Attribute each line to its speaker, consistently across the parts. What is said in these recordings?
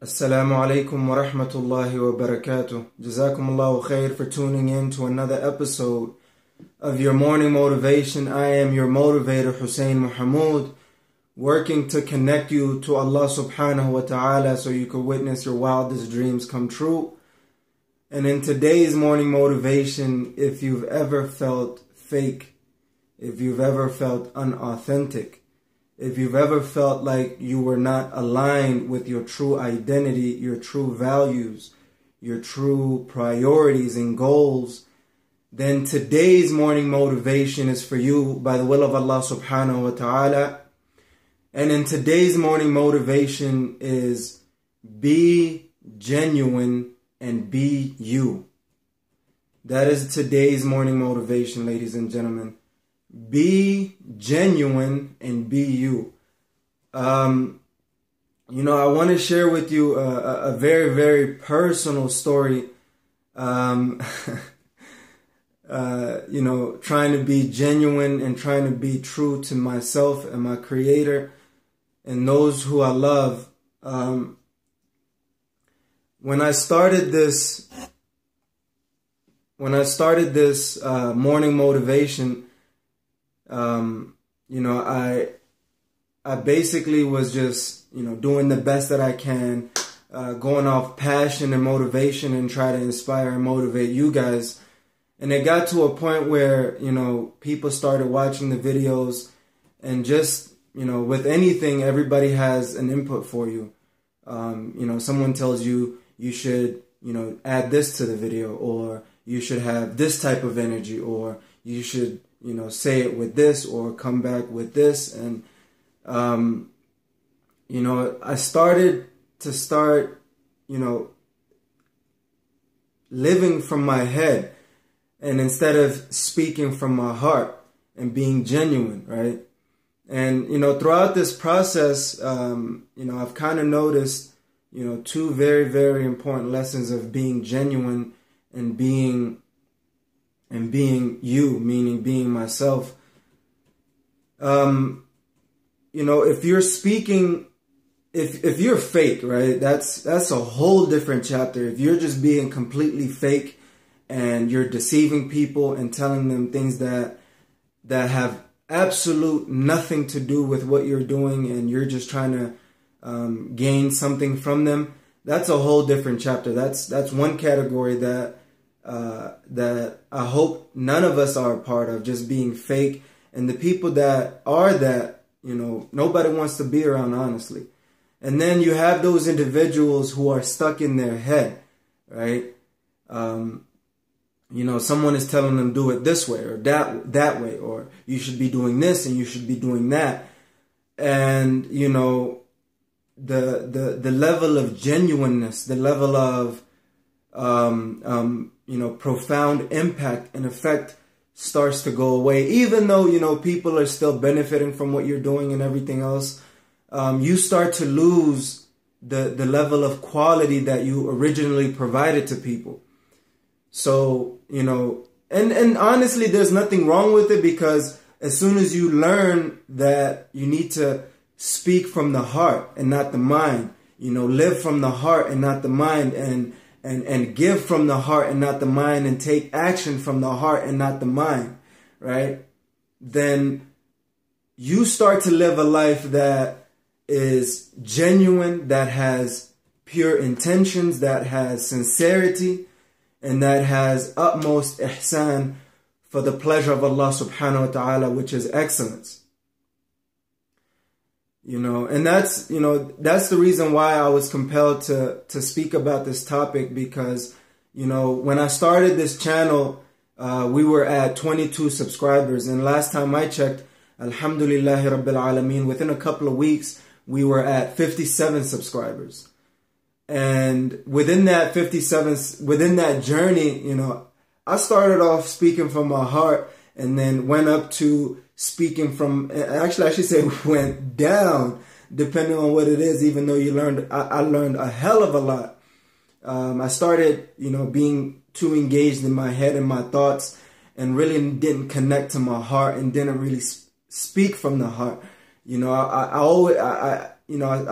Speaker 1: Assalamu alaikum wa rahmatullahi wa barakatuh. Jazakumullahu khair for tuning in to another episode of your morning motivation. I am your motivator, Hussein Muhammad, working to connect you to Allah subhanahu wa ta'ala so you can witness your wildest dreams come true. And in today's morning motivation, if you've ever felt fake, if you've ever felt unauthentic, if you've ever felt like you were not aligned with your true identity, your true values, your true priorities and goals, then today's morning motivation is for you by the will of Allah subhanahu wa ta'ala. And in today's morning motivation is be genuine and be you. That is today's morning motivation, ladies and gentlemen. Be genuine and be you. I want to share with you a very, very personal story. Trying to be genuine and trying to be true to myself and my Creator and those who I love. When I started this morning motivation, I basically was just, doing the best that I can, going off passion and motivation and try to inspire and motivate you guys. And it got to a point where, people started watching the videos and just, with anything, everybody has an input for you. Someone tells you, you should, add this to the video, or you should have this type of energy, or you should, say it with this or come back with this. And, I started living from my head, and instead of speaking from my heart and being genuine, right? And, throughout this process, I've kind of noticed, two very, very important lessons of being genuine and being you, meaning being myself. If you're speaking, if you're fake, right, that's a whole different chapter. If you're just being completely fake and you're deceiving people and telling them things that have absolute nothing to do with what you're doing, and you're just trying to gain something from them, that's a whole different chapter. That's one category that I hope none of us are a part of, just being fake. And the people that are that, nobody wants to be around, honestly. And then you have those individuals who are stuck in their head, right? Someone is telling them do it this way or that way, or you should be doing this and you should be doing that. And, the level of genuineness, the level of, profound impact and effect starts to go away. Even though, people are still benefiting from what you're doing and everything else, you start to lose the level of quality that you originally provided to people. So, and honestly, there's nothing wrong with it, because as soon as you learn that you need to speak from the heart and not the mind, live from the heart and not the mind, and give from the heart and not the mind, and take action from the heart and not the mind, right? Then you start to live a life that is genuine, that has pure intentions, that has sincerity, and that has utmost ihsan for the pleasure of Allah subhanahu wa ta'ala, which is excellence. And that's the reason why I was compelled to speak about this topic, because, when I started this channel, we were at 22 subscribers. And last time I checked, alhamdulillahi rabbil alameen, within a couple of weeks, we were at 57 subscribers. And within that journey, I started off speaking from my heart, and then went up to speaking from, actually I should say went down, depending on what it is, even though I learned a hell of a lot. I started, being too engaged in my head and my thoughts, and really didn't connect to my heart, and didn't really speak from the heart. I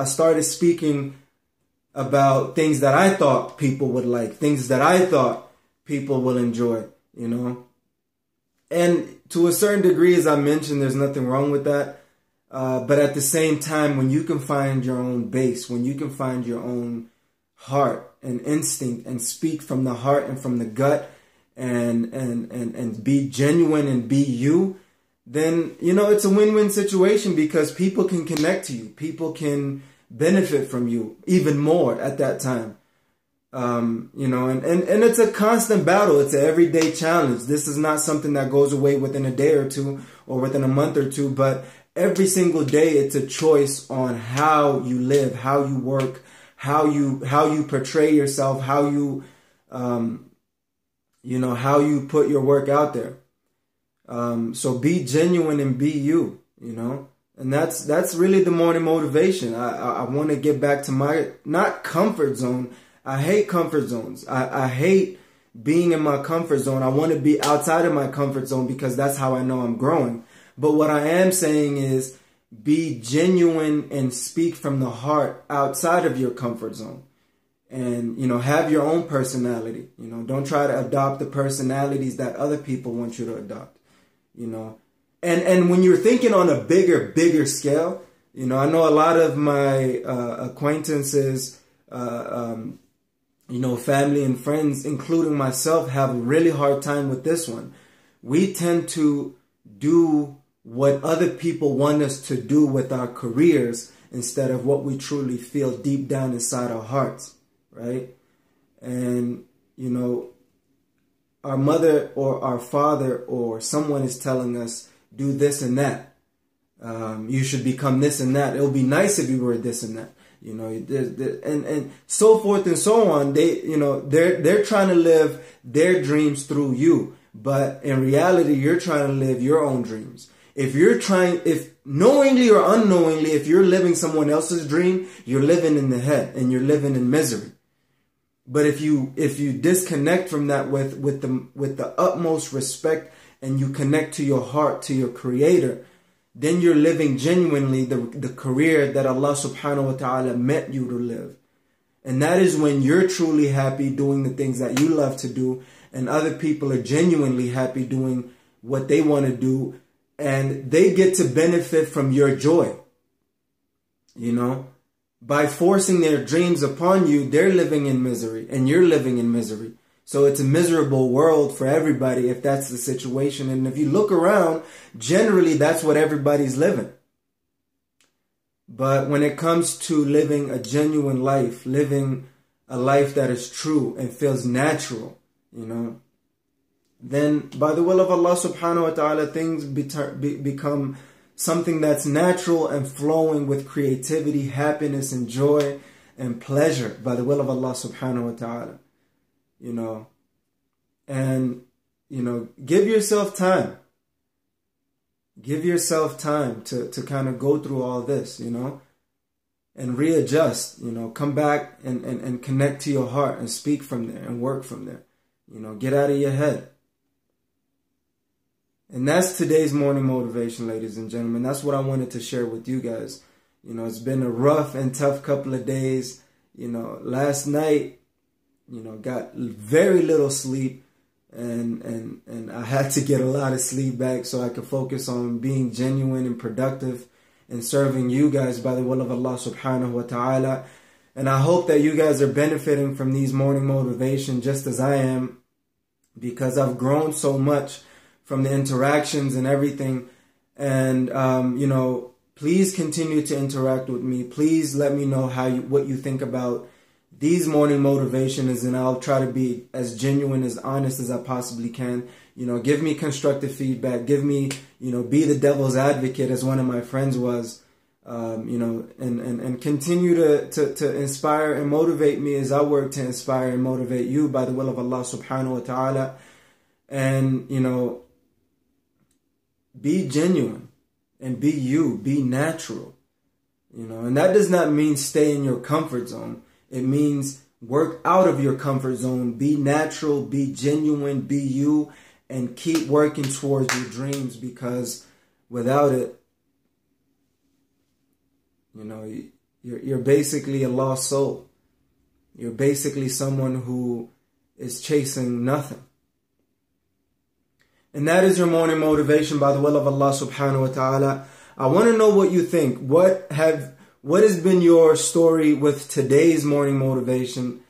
Speaker 1: started speaking about things that I thought people would like, things that I thought people will enjoy, you know. And to a certain degree, as I mentioned, there's nothing wrong with that. But at the same time, when you can find your own base, when you can find your own heart and instinct and speak from the heart and from the gut and be genuine and be you, then, you know, it's a win-win situation because people can connect to you. People can benefit from you even more at that time. You know, and it's a constant battle. It's an everyday challenge. This is not something that goes away within a day or two or within a month or two, but every single day it's a choice on how you live, how you work, how you portray yourself, how you, you know, how you put your work out there. So be genuine and be you, you know, and that's really the morning motivation. I want to get back to my, not comfort zone. I hate comfort zones. I hate being in my comfort zone. I want to be outside of my comfort zone because that's how I know I'm growing. But what I am saying is be genuine and speak from the heart outside of your comfort zone. And, you know, have your own personality. You know, don't try to adopt the personalities that other people want you to adopt, you know. And when you're thinking on a bigger scale, you know, I know a lot of my acquaintances, you know, family and friends, including myself, have a really hard time with this one. We tend to do what other people want us to do with our careers instead of what we truly feel deep down inside our hearts, right? And, you know, our mother or our father or someone is telling us, do this and that. You should become this and that. It would be nice if you were this and that. You know, and so forth and so on. They, you know, they're trying to live their dreams through you, but in reality, you're trying to live your own dreams. If knowingly or unknowingly, if you're living someone else's dream, you're living in the head and you're living in misery. But if you disconnect from that with the utmost respect and you connect to your heart, to your creator, then you're living genuinely the career that Allah subhanahu wa ta'ala meant you to live. And that is when you're truly happy doing the things that you love to do, and other people are genuinely happy doing what they want to do, and they get to benefit from your joy. You know, by forcing their dreams upon you, they're living in misery and you're living in misery. So it's a miserable world for everybody if that's the situation. And if you look around, generally that's what everybody's living. But when it comes to living a genuine life, living a life that is true and feels natural, you know, then by the will of Allah subhanahu wa ta'ala, things become something that's natural and flowing with creativity, happiness and joy and pleasure by the will of Allah subhanahu wa ta'ala. You know, and, you know, give yourself time. Give yourself time to kind of go through all this, you know, and readjust, you know, come back and connect to your heart and speak from there and work from there. You know, get out of your head. And that's today's morning motivation, ladies and gentlemen. That's what I wanted to share with you guys. You know, it's been a rough and tough couple of days. You know, last night, you know, got very little sleep and I had to get a lot of sleep back so I could focus on being genuine and productive and serving you guys by the will of Allah subhanahu wa ta'ala. And I hope that you guys are benefiting from these morning motivation just as I am, because I've grown so much from the interactions and everything. And, you know, please continue to interact with me. Please let me know what you think about these morning motivations, and I'll try to be as genuine, as honest as I possibly can. You know, give me constructive feedback. Give me, you know, be the devil's advocate as one of my friends was, you know, and continue to inspire and motivate me as I work to inspire and motivate you by the will of Allah subhanahu wa ta'ala. And, you know, be genuine and be you, be natural, you know, and that does not mean stay in your comfort zone. It means work out of your comfort zone, be natural, be genuine, be you, and keep working towards your dreams, because without it, you know, you're basically a lost soul. You're basically someone who is chasing nothing. And that is your morning motivation by the will of Allah subhanahu wa ta'ala. I want to know what you think. What has been your story with today's morning motivation?